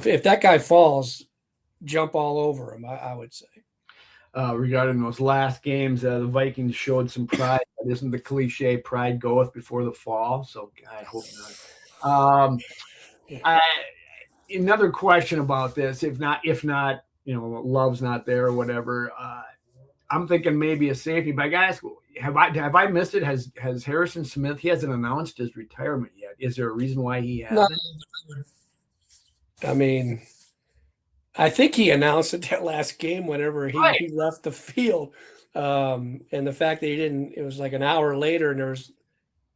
if that guy falls, jump all over him. I would say. Regarding those last games, the Vikings showed some pride. That isn't the cliche "pride goeth before the fall." So I hope not. I, another question about this: if not, Love's not there or whatever. I'm thinking maybe a safety. But guys, have I missed it? Has Harrison Smith? He hasn't announced his retirement yet. Is there a reason why he No, hasn't? I mean, I think he announced it that last game whenever Right. he left the field. And the fact that he didn't, it was like an hour later and there was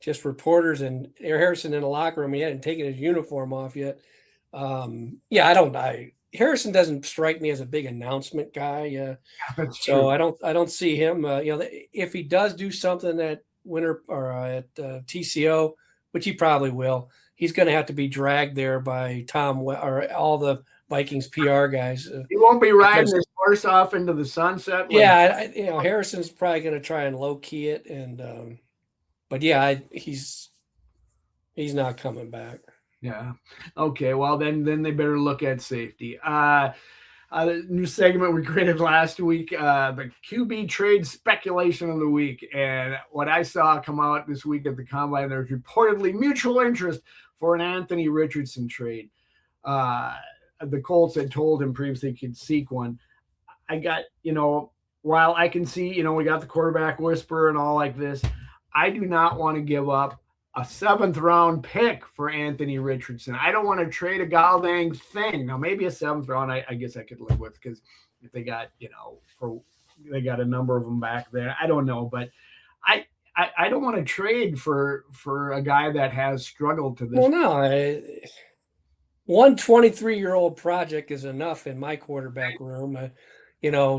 just reporters and Harrison in the locker room. He hadn't taken his uniform off yet. Yeah, Harrison doesn't strike me as a big announcement guy. That's So true. I don't see him, if he does do something at winter or at TCO, which he probably will, he's going to have to be dragged there by or all the Vikings PR guys, He won't be riding because his horse off into the sunset like. yeah, Harrison's probably going to try and low key it, and but yeah, he's not coming back. Yeah. Okay. Well, then they better look at safety. The new segment we created last week, the QB trade speculation of the week, and what I saw come out this week at the combine, there's reportedly mutual interest for an Anthony Richardson trade. The Colts had told him previously he could seek one. I got, while I can see, we got the quarterback whisper and all like this, I do not want to give up a 7th-round pick for Anthony Richardson. I don't want to trade a goddamn thing. Now, maybe a 7th round, I guess I could live with, because if they got, they got a number of them back there. I don't know, but I don't want to trade for a guy that has struggled to this. Well, no, one 23-year-old project is enough in my quarterback room.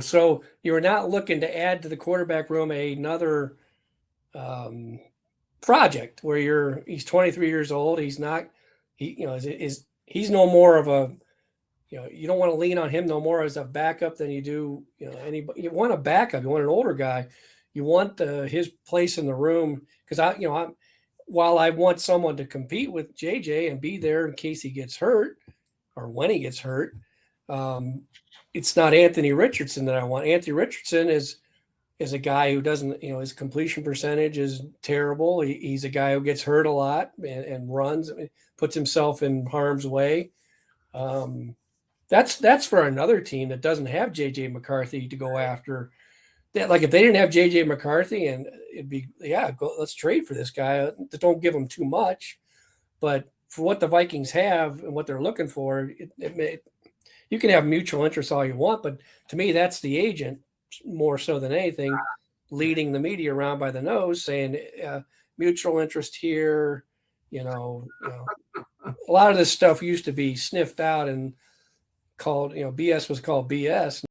So you're not looking to add to the quarterback room another project where he's 23 years old. He's not, he's no more of a, you don't want to lean on him no more as a backup than you do, anybody. You want a backup. You want an older guy. You want his place in the room, because while I want someone to compete with JJ and be there in case he gets hurt or when he gets hurt, it's not Anthony Richardson that I want. Anthony Richardson is a guy who doesn't, his completion percentage is terrible. He's a guy who gets hurt a lot and runs, puts himself in harm's way. That's for another team that doesn't have JJ McCarthy to go after. Like if they didn't have JJ McCarthy, and it'd be, let's trade for this guy. Don't give him too much, but for what the Vikings have and what they're looking for, you can have mutual interest all you want, but to me, that's the agent more so than anything leading the media around by the nose, saying mutual interest here. A lot of this stuff used to be sniffed out and called, BS was called BS.